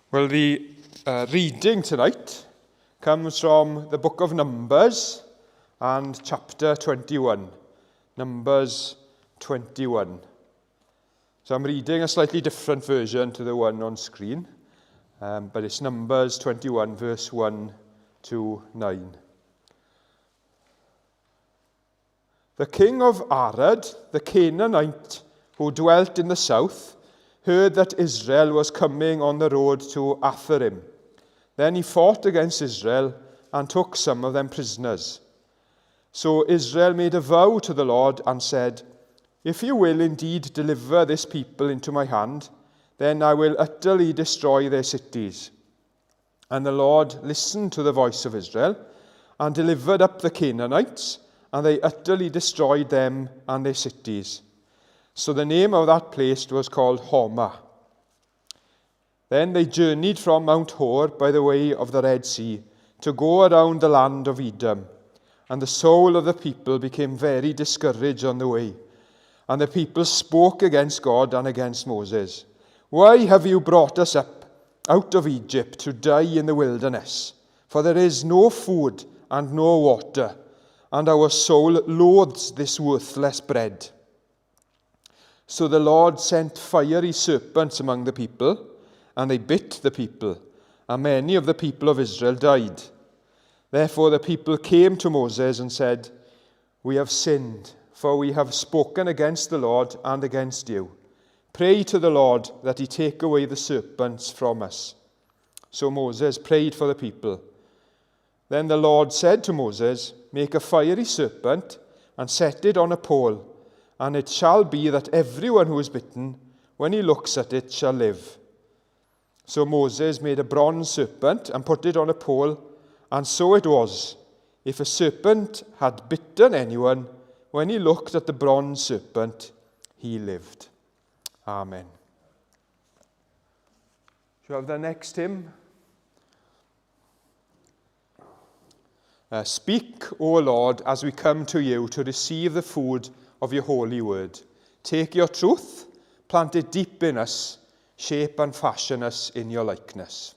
Well, the reading tonight comes from the book of Numbers and chapter 21. Numbers 21. So I'm reading a slightly different version to the one on screen, but it's Numbers 21, verse 1 to 9. The king of Arad, the Canaanite who dwelt in the south, heard that Israel was coming on the road to Atharim. Then he fought against Israel and took some of them prisoners. So Israel made a vow to the Lord and said, "If you will indeed deliver this people into my hand, then I will utterly destroy their cities." And the Lord listened to the voice of Israel and delivered up the Canaanites, and they utterly destroyed them and their cities. So the name of that place was called Hormah. Then they journeyed from Mount Hor by the way of the Red Sea to go around the land of Edom. And the soul of the people became very discouraged on the way. And the people spoke against God and against Moses. "Why have you brought us up out of Egypt to die in the wilderness? For there is no food and no water, and our soul loathes this worthless bread." So the Lord sent fiery serpents among the people, and they bit the people, and many of the people of Israel died. Therefore the people came to Moses and said, "We have sinned, for we have spoken against the Lord and against you. Pray to the Lord that he take away the serpents from us." So Moses prayed for the people. Then the Lord said to Moses, "Make a fiery serpent and set it on a pole, and it shall be that everyone who is bitten, when he looks at it, shall live." So Moses made a bronze serpent and put it on a pole, and so it was. If a serpent had bitten anyone, when he looked at the bronze serpent, he lived. Amen. Shall we have the next hymn? Speak, O Lord, as we come to you to receive the food of your holy word. Take your truth, plant it deep in us, shape and fashion us in your likeness.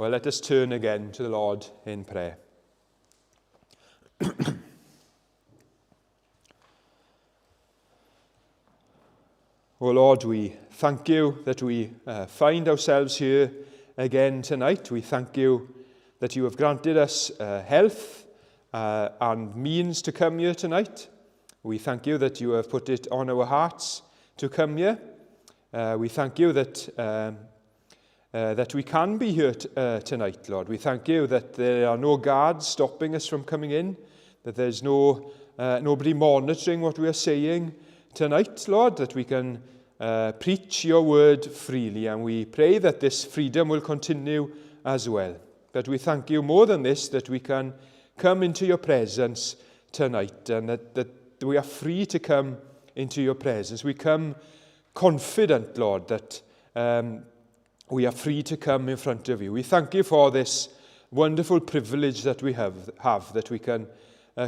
Well, let us turn again to the Lord in prayer. O Lord, we thank you that we find ourselves here again tonight. We thank you that you have granted us health and means to come here tonight. We thank you that you have put it on our hearts to come here. We thank you that we can be here tonight, Lord. We thank you that there are no guards stopping us from coming in, that there's nobody monitoring what we are saying tonight, Lord, that we can preach your word freely, and we pray that this freedom will continue as well. But we thank you more than this, that we can come into your presence tonight, and that we are free to come into your presence. We come confident, Lord, that we are free to come in front of you. We thank you for this wonderful privilege that we have that we can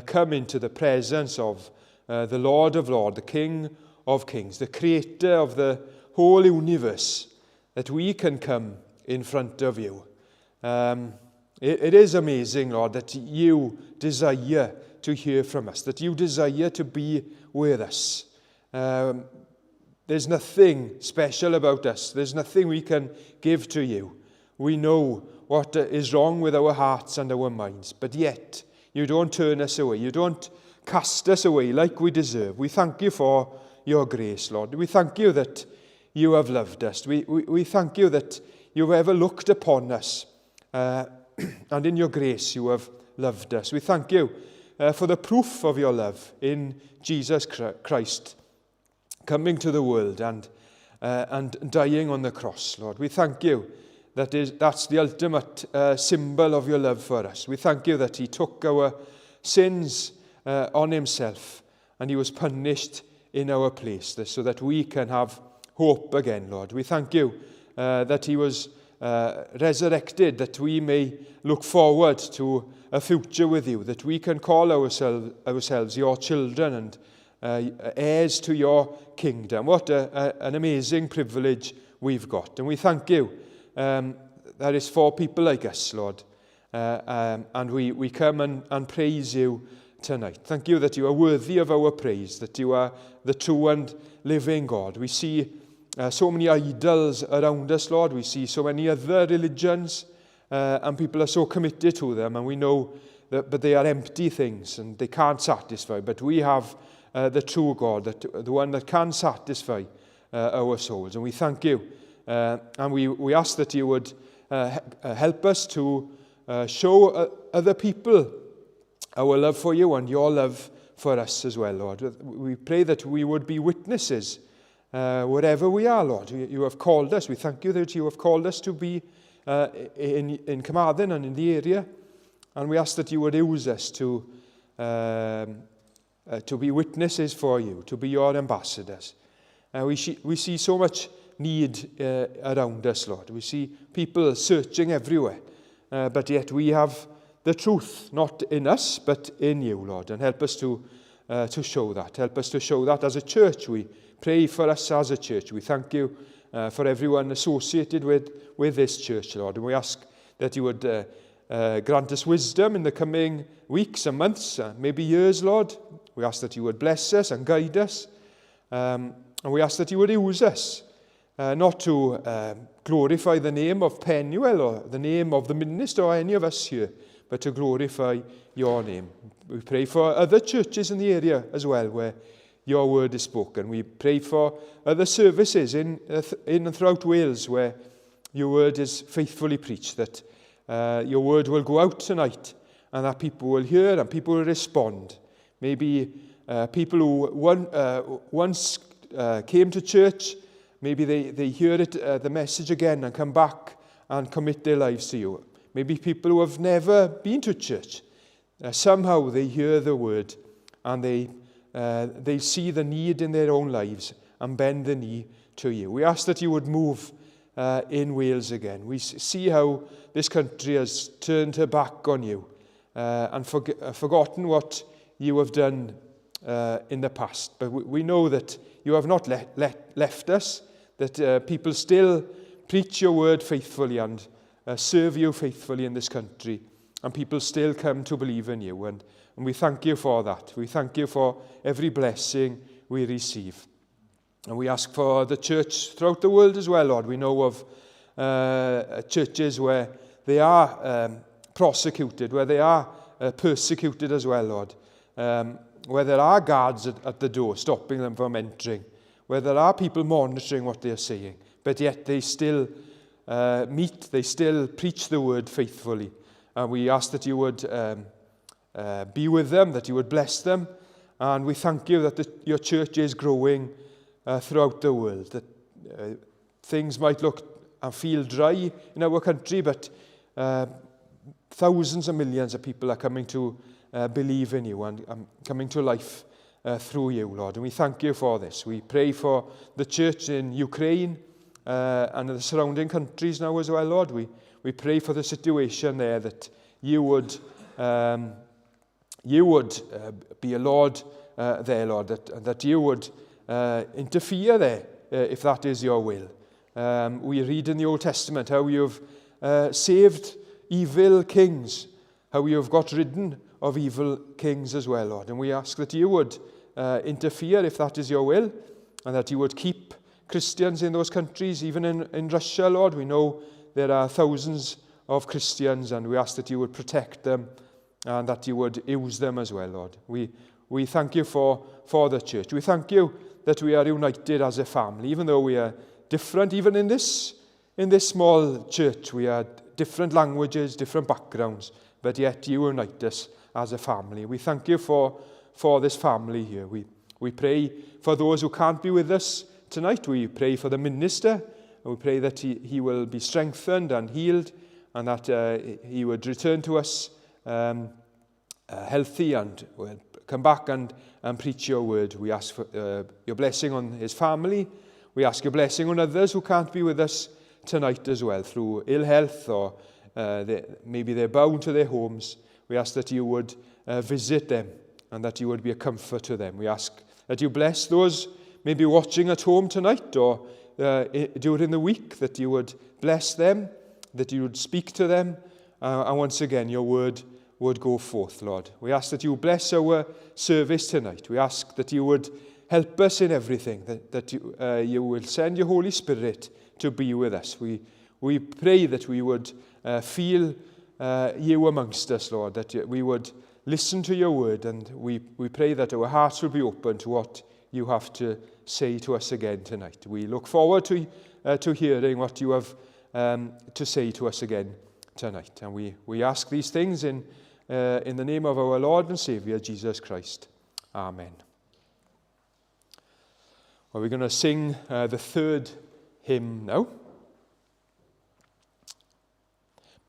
come into the presence of the Lord of Lords, the King of Kings, the Creator of the whole universe, that we can come in front of you. It is amazing, Lord, that you desire to hear from us, that you desire to be with us. There's nothing special about us. There's nothing we can give to you. We know what is wrong with our hearts and our minds, but yet you don't turn us away. You don't cast us away like we deserve. We thank you for your grace, Lord. We thank you that you have loved us. We thank you that you've ever looked upon us, and in your grace you have loved us. We thank you for the proof of your love in Jesus Christ, coming to the world and dying on the cross, Lord. We thank you that's the ultimate symbol of your love for us. We thank you that he took our sins on himself, and he was punished in our place, so that we can have hope again, Lord. We thank you that he was resurrected, that we may look forward to a future with you, that we can call ourselves your children and heirs to your kingdom. What an amazing privilege we've got. And we thank you that is for people like us, Lord. And we come and praise you tonight. Thank you that you are worthy of our praise, that you are the true and living God. We see so many idols around us, Lord. We see so many other religions, and people are so committed to them, and we know but they are empty things and they can't satisfy. But we have the true God, the one that can satisfy our souls. And we thank you. And we ask that you would help us to show other people our love for you and your love for us as well, Lord. We pray that we would be witnesses wherever we are, Lord. You have called us. We thank you that you have called us to be in Carmarthen and in the area. And we ask that you would use us to be witnesses for you, to be your ambassadors. We see so much need around us, Lord. We see people searching everywhere, but yet we have the truth, not in us, but in you, Lord. And help us to show that. Help us to show that as a church. We pray for us as a church. We thank you for everyone associated with this church, Lord. And we ask that you would grant us wisdom in the coming weeks and months, maybe years, Lord. We ask that you would bless us and guide us. And we ask that you would use us, not to glorify the name of Penuel or the name of the minister or any of us here, but to glorify your name. We pray for other churches in the area as well where your word is spoken. We pray for other services in and throughout Wales where your word is faithfully preached, that your word will go out tonight and that people will hear and people will respond. Maybe people who once came to church, maybe they hear the message again and come back and commit their lives to you. Maybe people who have never been to church, somehow they hear the word and they see the need in their own lives and bend the knee to you. We ask that you would move in Wales again. We see how this country has turned her back on you and forgotten what you have done in the past. But we know that you have not left us, that people still preach your word faithfully and serve you faithfully in this country, and people still come to believe in you. And we thank you for that. We thank you for every blessing we receive. And we ask for the church throughout the world as well, Lord. We know of churches where they are prosecuted, where they are persecuted as well, Lord. Where there are guards at the door stopping them from entering, where there are people monitoring what they are saying, but yet they still they still preach the word faithfully. And we ask that you would be with them, that you would bless them, and we thank you that your church is growing throughout the world, that things might look and feel dry in our country, but thousands and millions of people are coming to believe in you and coming to life through you, Lord. And we thank you for this. We pray for the church in Ukraine and the surrounding countries now as well, Lord. We pray for the situation there, that you would be a Lord there, Lord, that you would interfere there if that is your will. We read in the Old Testament how you've saved evil kings, how you have got rid of evil kings as well, Lord. And we ask that you would interfere if that is your will, and that you would keep Christians in those countries, even in Russia, Lord. We know there are thousands of Christians, and we ask that you would protect them and that you would use them as well, Lord. We thank you for the church. We thank you that we are united as a family, even though we are different, even in this small church. We are different languages, different backgrounds, but yet you unite us as a family. We thank you for this family here. We pray for those who can't be with us tonight. We pray for the minister, and we pray that he will be strengthened and healed, and that he would return to us healthy and will come back and preach your word. We ask for your blessing on his family. We ask your blessing on others who can't be with us tonight as well, through ill health, or maybe they're bound to their homes. We ask that you would visit them, and that you would be a comfort to them. We ask that you bless those maybe watching at home tonight, or during the week, that you would bless them, that you would speak to them, and once again your word would go forth, Lord. We ask that you bless our service tonight. We ask that you would help us in everything, that you will send your Holy Spirit to be with us. We pray that we would feel you amongst us, Lord, that we would listen to your word, and we pray that our hearts will be open to what you have to say to us again tonight. We look forward to hearing what you have to say to us again tonight. And we ask these things in the name of our Lord and Saviour, Jesus Christ. Amen. Well, we're going to sing the third hymn now.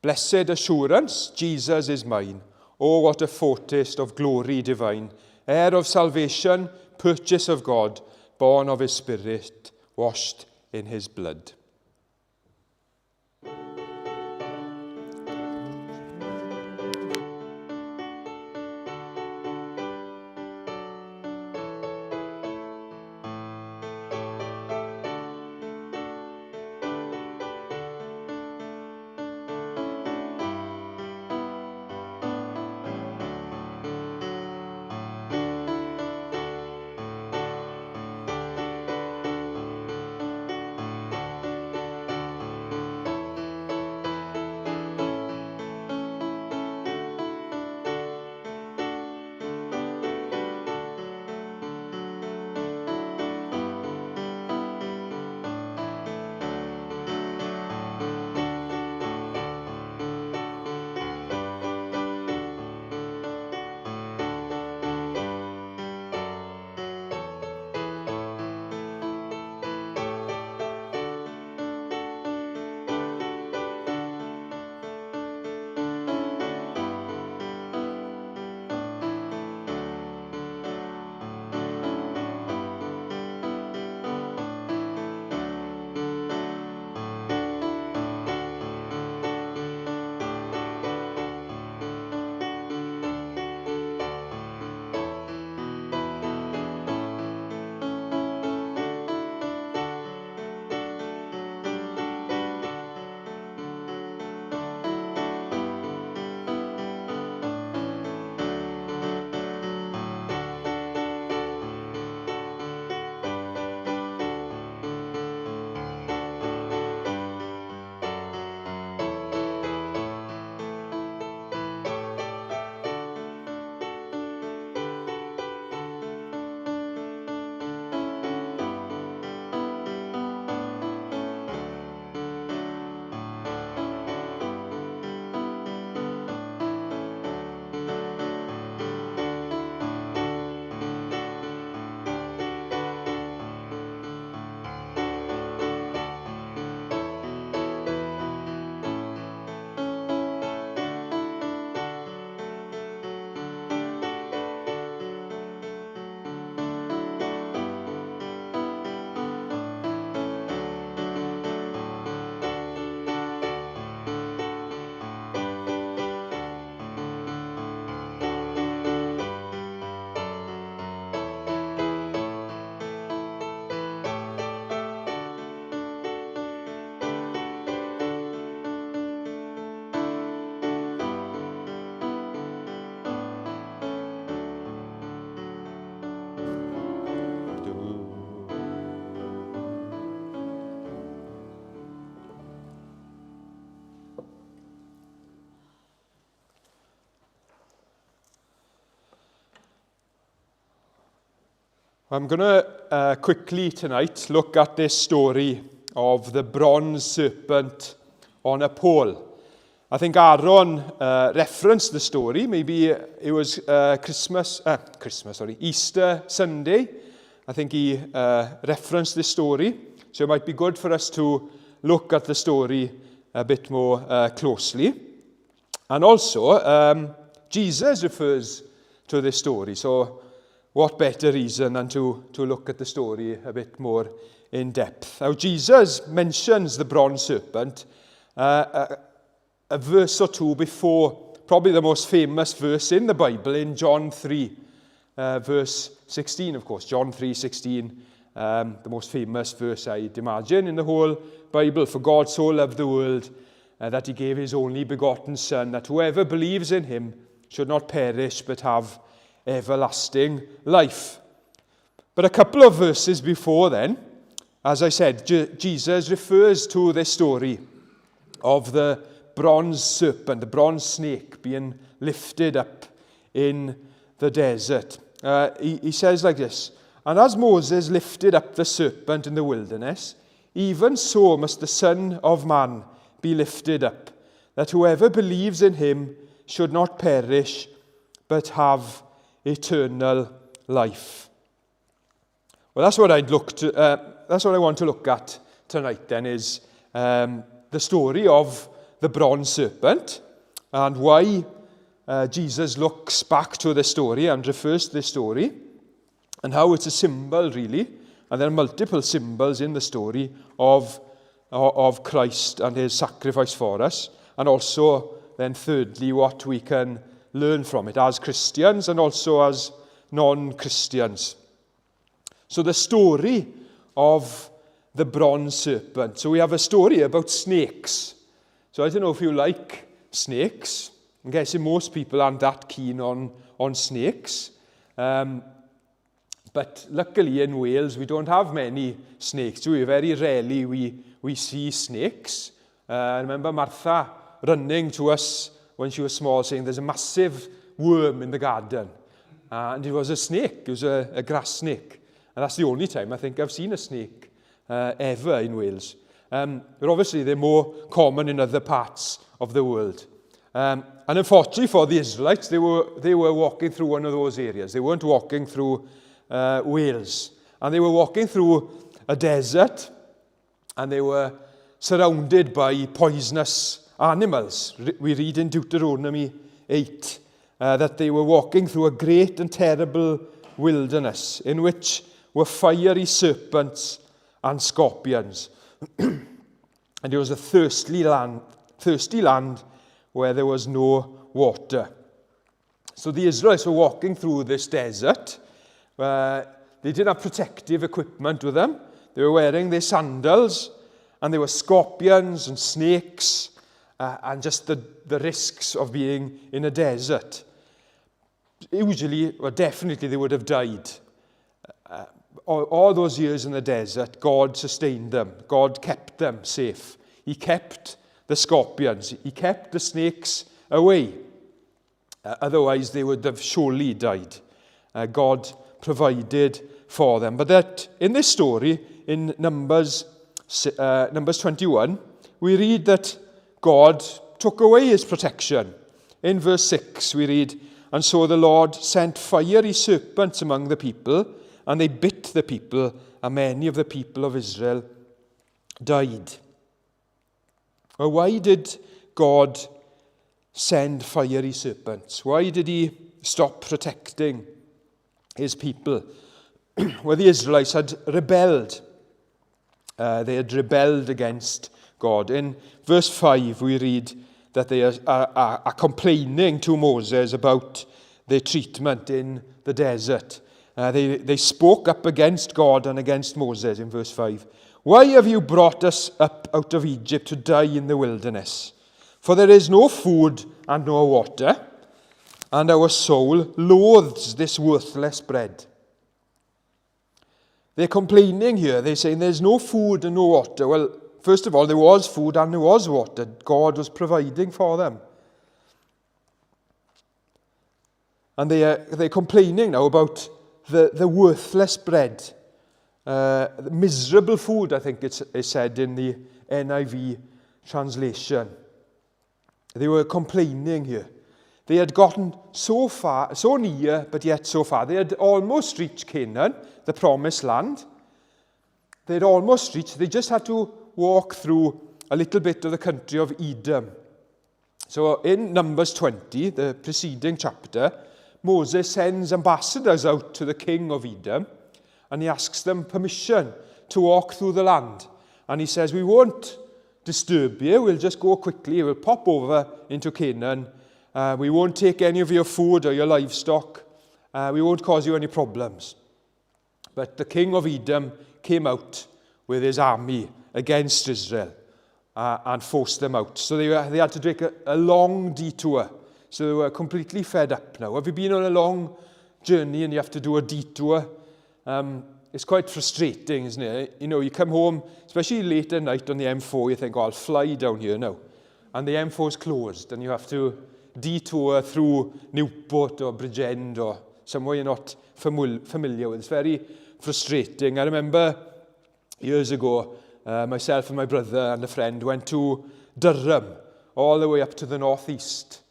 Blessed assurance, Jesus is mine. Oh, what a foretaste of glory divine. Heir of salvation, purchase of God, born of his Spirit, washed in his blood. I'm going to quickly tonight look at this story of the bronze serpent on a pole. I think Aron referenced the story. Maybe it was Easter Sunday. I think he referenced this story. So it might be good for us to look at the story a bit more closely. And also, Jesus refers to this story. So what better reason than to look at the story a bit more in depth. Now, Jesus mentions the bronze serpent a verse or two before, probably the most famous verse in the Bible, in John 3, verse 16, of course. John 3:16, the most famous verse, I'd imagine, in the whole Bible. For God so loved the world that he gave his only begotten Son, that whoever believes in him should not perish but have everlasting life. But a couple of verses before then, as I said, Jesus refers to this story of the bronze serpent, the bronze snake being lifted up in the desert. He says like this, "And as Moses lifted up the serpent in the wilderness, even so must the Son of Man be lifted up, that whoever believes in him should not perish but have eternal life." Well, that's what that's what I want to look at tonight. Then is the story of the bronze serpent and why Jesus looks back to the story and refers to the story, and how it's a symbol, really, and there are multiple symbols in the story of Christ and his sacrifice for us, and also then thirdly what we can learn from it as Christians and also as non-Christians. So the story of the bronze serpent. So we have a story about snakes. So I don't know if you like snakes. I'm guessing most people aren't that keen on snakes. But luckily in Wales we don't have many snakes, do we? Very rarely we see snakes. I remember Martha running to us when she was small, saying there's a massive worm in the garden. And it was a snake. It was a grass snake. And that's the only time I think I've seen a snake ever in Wales. But obviously they're more common in other parts of the world. And unfortunately for the Israelites, they were walking through one of those areas. They weren't walking through Wales. And they were walking through a desert, and they were surrounded by poisonous animals. We read in Deuteronomy 8 that they were walking through a great and terrible wilderness in which were fiery serpents and scorpions. And it was a thirsty land where there was no water. So the Israelites were walking through this desert. They didn't have protective equipment with them. They were wearing their sandals, and there were scorpions and snakes, and just the risks of being in a desert. Usually, or definitely, they would have died. All those years in the desert, God sustained them. God kept them safe. He kept the scorpions. He kept the snakes away. Otherwise, they would have surely died. God provided for them. But that in this story, in Numbers 21, we read that God took away his protection. In verse 6, we read, "And so the Lord sent fiery serpents among the people, and they bit the people, and many of the people of Israel died." Well, why did God send fiery serpents? Why did he stop protecting his people? Well, the Israelites had rebelled. They had rebelled against God. In verse 5, we read that they are complaining to Moses about their treatment in the desert. They spoke up against God and against Moses in verse 5. "Why have you brought us up out of Egypt to die in the wilderness? For there is no food and no water, and our soul loathes this worthless bread." They're complaining here. They're saying there's no food and no water. Well, first of all, there was food and there was water. God was providing for them. And they're complaining now about the worthless bread, the miserable food, I think it's said in the NIV translation. They were complaining here. They had gotten so far, so near, but yet so far. They had almost reached Canaan, the promised land. They had almost reached, they just had to walk through a little bit of the country of Edom. So in Numbers 20, the preceding chapter, Moses sends ambassadors out to the king of Edom, and he asks them permission to walk through the land. And he says, we won't disturb you, we'll just go quickly, we'll pop over into Canaan. We won't take any of your food or your livestock. We won't cause you any problems. But the king of Edom came out with his army against Israel and forced them out. So they had to take a long detour. So they were completely fed up now. Have you been on a long journey and you have to do a detour? It's quite frustrating, isn't it? You know, you come home, especially late at night on the M4, you think, oh, I'll fly down here now. And the M4 is closed and you have to detour through Newport or Bridgend or somewhere you're not familiar with. It's very frustrating. I remember years ago, myself and my brother and a friend went to Durham, all the way up to the northeast,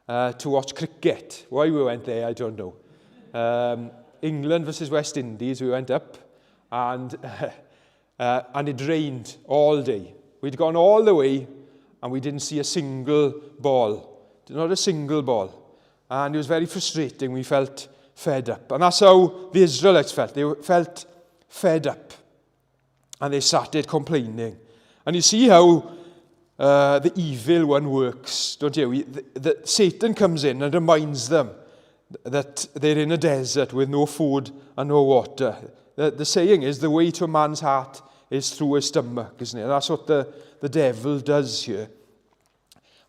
to watch cricket. Why we went there, I don't know. England versus West Indies, we went up, and it rained all day. We'd gone all the way, and we didn't see a single ball. Not a single ball. And it was very frustrating. We felt fed up. And that's how the Israelites felt. They felt fed up. And they started complaining. And you see how the evil one works, don't you? Satan comes in and reminds them that they're in a desert with no food and no water. The saying is, the way to a man's heart is through his stomach, isn't it? That's what the devil does here.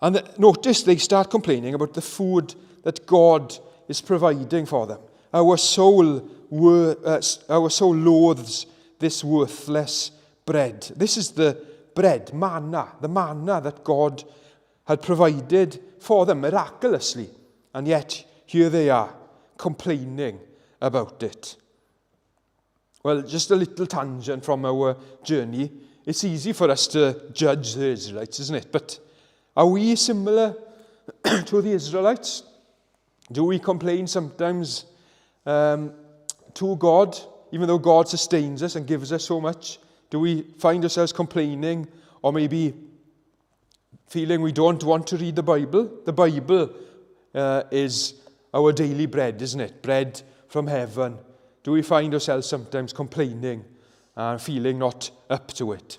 And notice they start complaining about the food that God is providing for them. Our soul loathes this worthless bread. This is the bread, manna, the manna that God had provided for them miraculously. And yet, here they are, complaining about it. Well, just a little tangent from our journey. It's easy for us to judge the Israelites, isn't it? But are we similar to the Israelites? Do we complain sometimes to God, even though God sustains us and gives us so much? Do we find ourselves complaining or maybe feeling we don't want to read the Bible? The Bible is our daily bread, isn't it? Bread from heaven. Do we find ourselves sometimes complaining and feeling not up to it?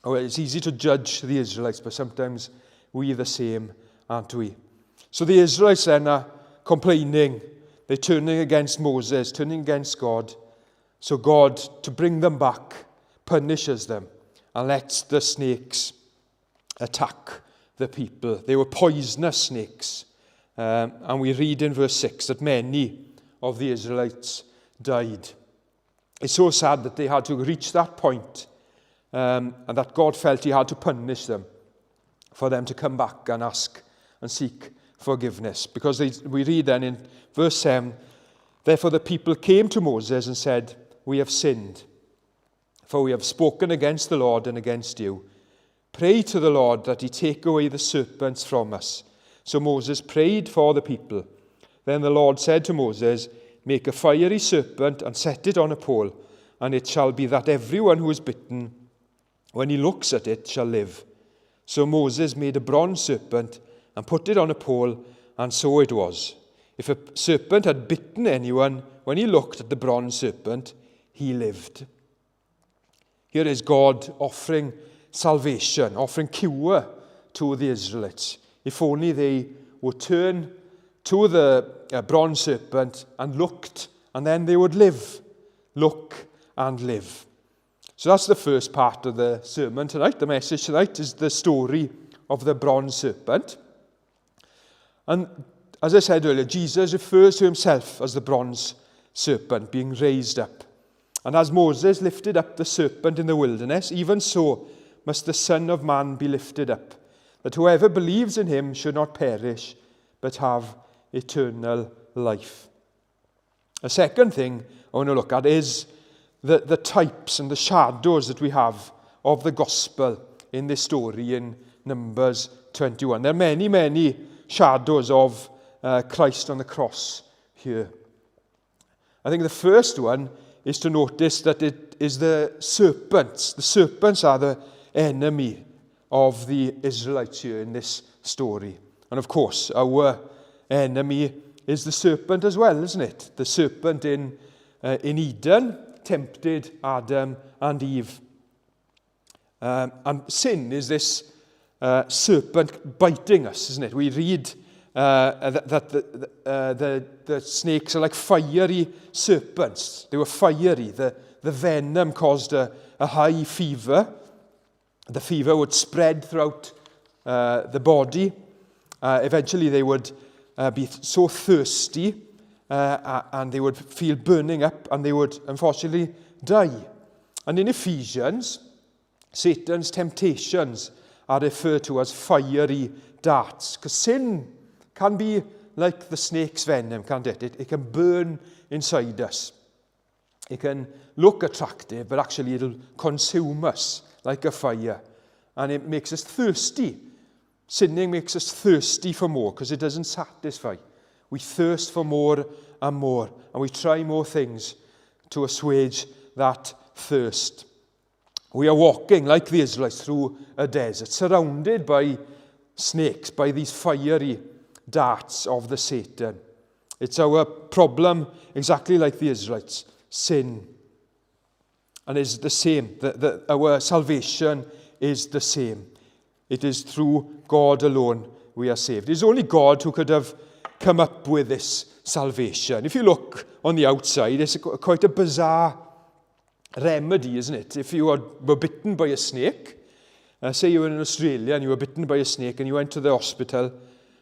Oh, it's easy to judge the Israelites, but sometimes we're the same, aren't we? So the Israelites then are complaining. They're turning against Moses, turning against God. So God, to bring them back, punishes them and lets the snakes attack the people. They were poisonous snakes. And we read in verse 6 that many of the Israelites died. It's so sad that they had to reach that point, and that God felt he had to punish them for them to come back and ask and seek forgiveness. Because we read then in verse 7, therefore the people came to Moses and said, we have sinned, for we have spoken against the Lord and against you. Pray to the Lord that he take away the serpents from us. So Moses prayed for the people. Then the Lord said to Moses, make a fiery serpent and set it on a pole, and it shall be that everyone who is bitten, when he looks at it, shall live. So Moses made a bronze serpent and put it on a pole, and so it was. If a serpent had bitten anyone, when he looked at the bronze serpent, he lived. Here is God offering salvation, offering cure to the Israelites. If only they would turn to the bronze serpent and looked, and then they would live. Look and live. So that's the first part of the sermon tonight. The message tonight is the story of the bronze serpent. And as I said earlier, Jesus refers to himself as the bronze serpent being raised up. And as Moses lifted up the serpent in the wilderness, even so must the Son of Man be lifted up, that whoever believes in him should not perish, but have eternal life. A second thing I want to look at is the types and the shadows that we have of the gospel in this story in Numbers 21. There are many, many shadows of Christ on the cross here. I think the first one is to notice that it is the serpents. The serpents are the enemy of the Israelites here in this story. And of course, our enemy is the serpent as well, isn't it? The serpent in Eden tempted Adam and Eve. And sin is this serpent biting us, isn't it? We read that the snakes are like fiery serpents. They were fiery. The venom caused a high fever. The fever would spread throughout the body. Eventually they would be so thirsty and they would feel burning up and they would unfortunately die. And in Ephesians, Satan's temptations are referred to as fiery darts, because sin can be like the snake's venom, can't it? It can burn inside us. It can look attractive, but actually it'll consume us like a fire. And it makes us thirsty. Sinning makes us thirsty for more, because it doesn't satisfy. We thirst for more and more, and we try more things to assuage that thirst. We are walking, like the Israelites, through a desert, surrounded by snakes, by these fiery darts of the Satan. It's our problem, exactly like the Israelites, sin. And it's the same. Our salvation is the same. It is through God alone we are saved. It's only God who could have come up with this salvation. If you look on the outside, it's quite a bizarre remedy, isn't it? If you were bitten by a snake, say you were in Australia and you were bitten by a snake and you went to the hospital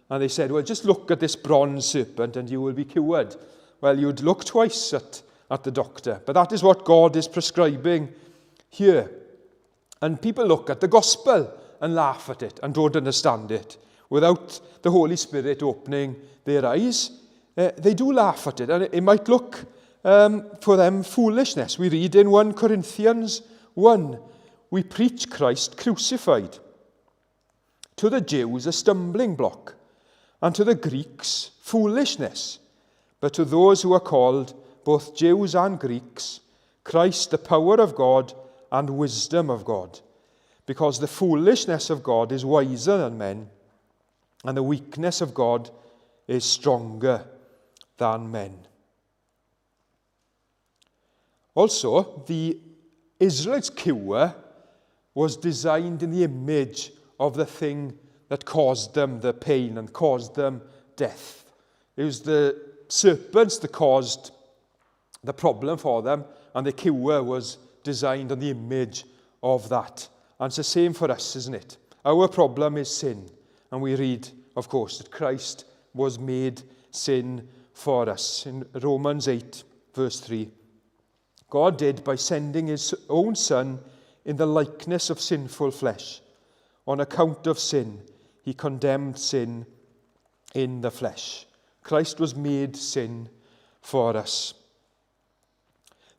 and they said, well, just look at this bronze serpent and you will be cured. Well, you'd look twice at the doctor. But that is what God is prescribing here. And people look at the gospel and laugh at it and don't understand it. Without the Holy Spirit opening their eyes, they do laugh at it. And it might look for them foolishness. We read in 1 Corinthians 1, we preach Christ crucified. To the Jews a stumbling block, and to the Greeks foolishness. But to those who are called, both Jews and Greeks, Christ the power of God and wisdom of God. Because the foolishness of God is wiser than men, and the weakness of God is stronger than men. Also, the Israelites' cure was designed in the image of the thing that caused them the pain and caused them death. It was the serpents that caused the problem for them, and the cure was designed on the image of that. And it's the same for us, isn't it? Our problem is sin. And we read, of course, that Christ was made sin for us. In Romans 8, verse 3, God did by sending his own Son in the likeness of sinful flesh. On account of sin, he condemned sin in the flesh. Christ was made sin for us.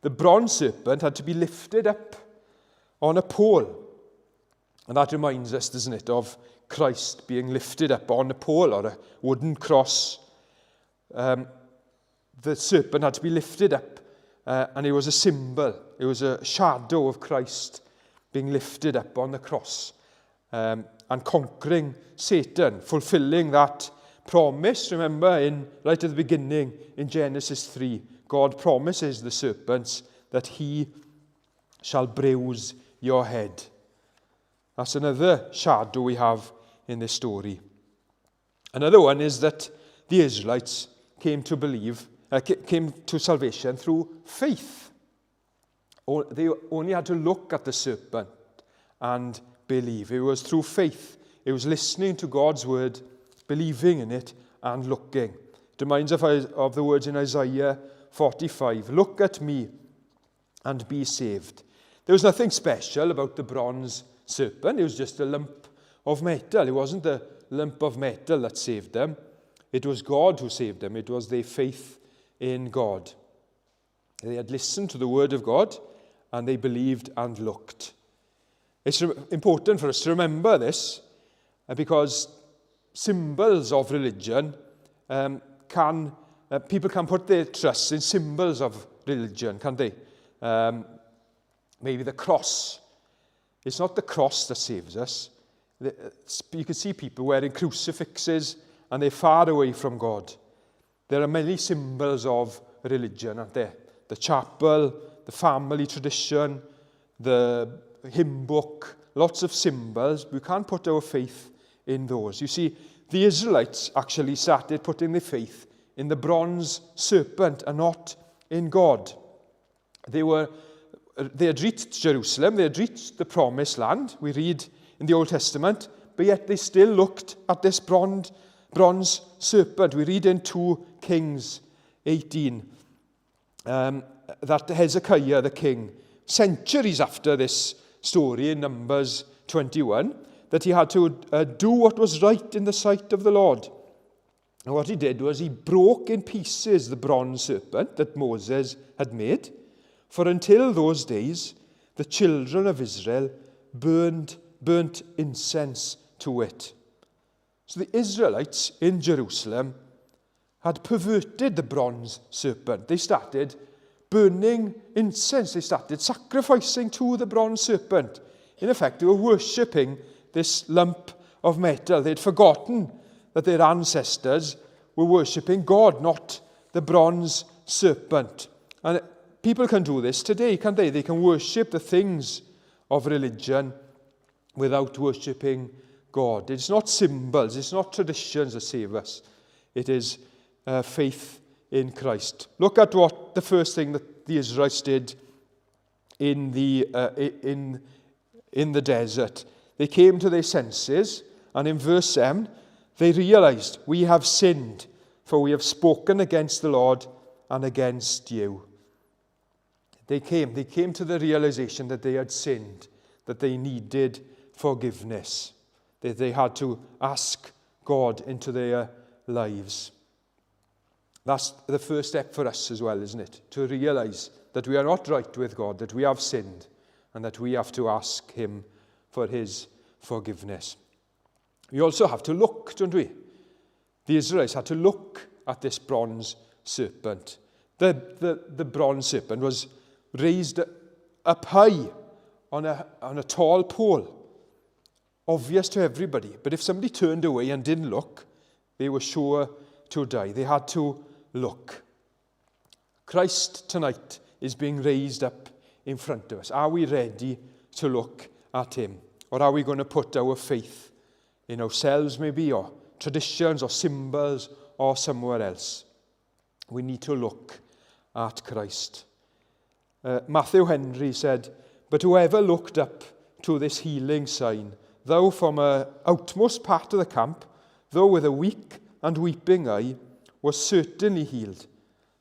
The bronze serpent had to be lifted up on a pole. And that reminds us, doesn't it, of Christ being lifted up on a pole or a wooden cross. The serpent had to be lifted up, and it was a symbol. It was a shadow of Christ being lifted up on the cross and conquering Satan, fulfilling that promise. Remember, right at the beginning in Genesis 3, God promises the serpents that he shall bruise your head. That's another shadow we have in this story. Another one is that the Israelites came to salvation through faith. They only had to look at the serpent and believe. It was through faith. It was listening to God's word, believing in it, and looking. It reminds us of the words in Isaiah 45. Look at me and be saved. There was nothing special about the bronze serpent. It was just a lump of metal. It wasn't the lump of metal that saved them. It was God who saved them. It was their faith in God. They had listened to the word of God, and they believed and looked. It's important for us to remember this, because symbols of religion people can put their trust in symbols of religion, can't they? Maybe the cross. It's not the cross that saves us. You can see people wearing crucifixes and they're far away from God. There are many symbols of religion, aren't there? The chapel, the family tradition, the hymn book, lots of symbols. We can't put our faith in those. You see, the Israelites actually started putting their faith in the bronze serpent and not in God. They had reached Jerusalem, they had reached the promised land, we read in the Old Testament, but yet they still looked at this bronze serpent. We read in 2 Kings 18 that Hezekiah the king, centuries after this story in Numbers 21, that he had to do what was right in the sight of the Lord. And what he did was he broke in pieces the bronze serpent that Moses had made. For until those days, the children of Israel burnt incense to it. So the Israelites in Jerusalem had perverted the bronze serpent. They started burning incense. They started sacrificing to the bronze serpent. In effect, they were worshipping this lump of metal. They'd forgotten that their ancestors were worshipping God, not the bronze serpent. And people can do this today, can't they? They can worship the things of religion without worshipping God. It's not symbols, it's not traditions that save us. It is faith in Christ. Look at what the first thing that the Israelites did in the desert. They came to their senses, and in verse 7, they realized, "We have sinned, for we have spoken against the Lord and against you." They came to the realization that they had sinned, that they needed forgiveness, that they had to ask God into their lives. That's the first step for us as well, isn't it? To realize that we are not right with God, that we have sinned, and that we have to ask him for his forgiveness. We also have to look, don't we? The Israelites had to look at this bronze serpent. The bronze serpent was raised up high on a tall pole, obvious to everybody. But if somebody turned away and didn't look, they were sure to die. They had to look. Christ tonight is being raised up in front of us. Are we ready to look at him? Or are we going to put our faith in ourselves maybe, or traditions, or symbols, or somewhere else? We need to look at Christ. Matthew Henry said, "But whoever looked up to this healing sign, though from a outmost part of the camp, though with a weak and weeping eye, was certainly healed.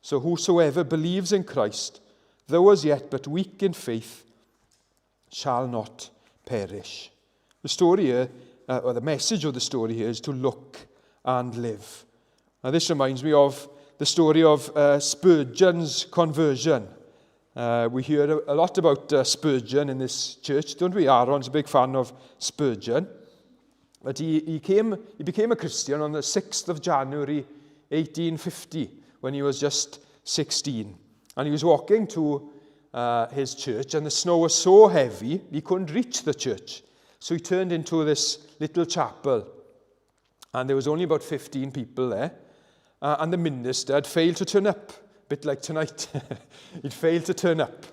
So whosoever believes in Christ, though as yet but weak in faith, shall not perish." The story here, or the message of the story here, is to look and live. Now this reminds me of the story of Spurgeon's conversion. We hear a lot about Spurgeon in this church, don't we? Aron's a big fan of Spurgeon. But he became a Christian on the 6th of January 1850, when he was just 16. And he was walking to his church, and the snow was so heavy, he couldn't reach the church. So he turned into this little chapel, and there was only about 15 people there. And the minister had failed to turn up, a bit like tonight. He'd failed to turn up.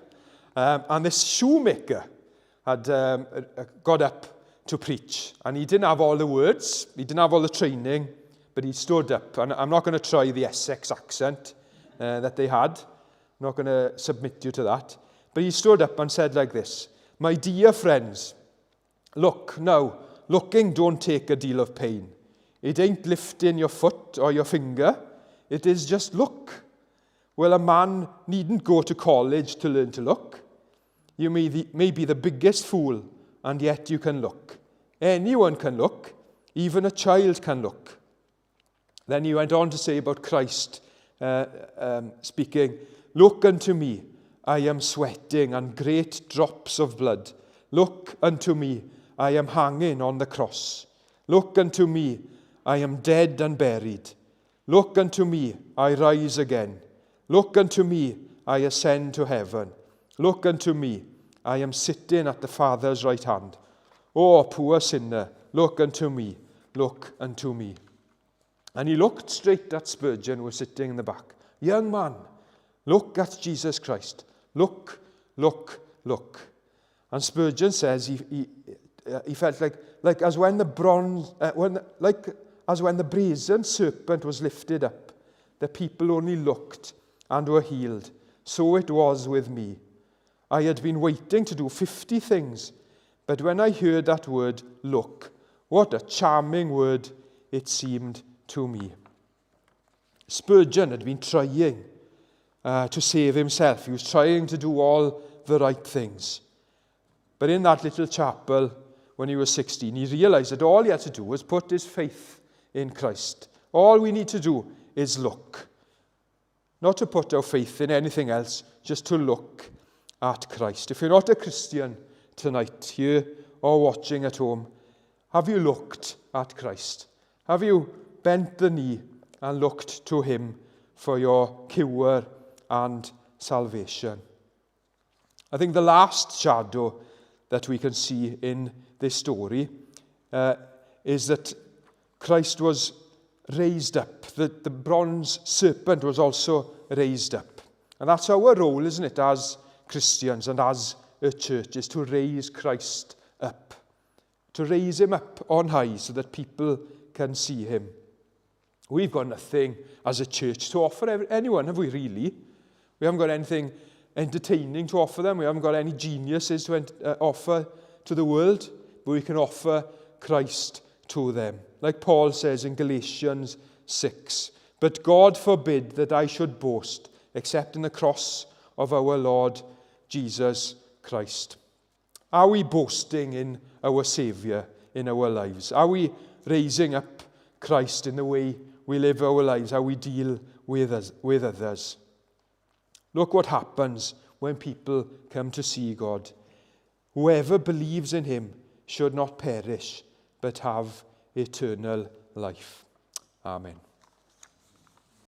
And this shoemaker had got up to preach. And he didn't have all the words, he didn't have all the training, but he stood up. And I'm not going to try the Essex accent that they had. I'm not going to submit you to that. But he stood up and said like this, "My dear friends, look now, looking don't take a deal of pain. It ain't lifting your foot or your finger. It is just look. Well, a man needn't go to college to learn to look. You may be the biggest fool, and yet you can look. Anyone can look. Even a child can look." Then he went on to say about Christ, speaking, "Look unto me, I am sweating, and great drops of blood. Look unto me, I am hanging on the cross. Look unto me, I am dead and buried. Look unto me, I rise again. Look unto me, I ascend to heaven. Look unto me, I am sitting at the Father's right hand. O poor sinner, look unto me, look unto me. And he looked straight at Spurgeon, who was sitting in the back. Young man, look at Jesus Christ. Look, look, look. And Spurgeon says he felt like as when the brazen serpent was lifted up, the people only looked and were healed. So it was with me. I had been waiting to do 50 things, but when I heard that word, look, what a charming word it seemed to me. Spurgeon had been trying to save himself. He was trying to do all the right things. But in that little chapel, when he was 16, he realized that all he had to do was put his faith in Christ. All we need to do is look. Not to put our faith in anything else, just to look at Christ. If you're not a Christian tonight, here or watching at home, have you looked at Christ? Have you bent the knee and looked to him for your cure and salvation? I think the last shadow that we can see in this story is that Christ was raised up, that the bronze serpent was also raised up. And that's our role, isn't it, as Christians and as a church, is to raise Christ up, to raise him up on high so that people can see him. We've got nothing as a church to offer anyone, have we really? We haven't got anything entertaining to offer them. We haven't got any geniuses to offer to the world, but we can offer Christ to them. Like Paul says in Galatians 6, but God forbid that I should boast except in the cross of our Lord Jesus Christ. Are we boasting in our Saviour in our lives? Are we raising up Christ in the way we live our lives, how we deal with others? Look what happens when people come to see God. Whoever believes in him should not perish, but have eternal life. Amen.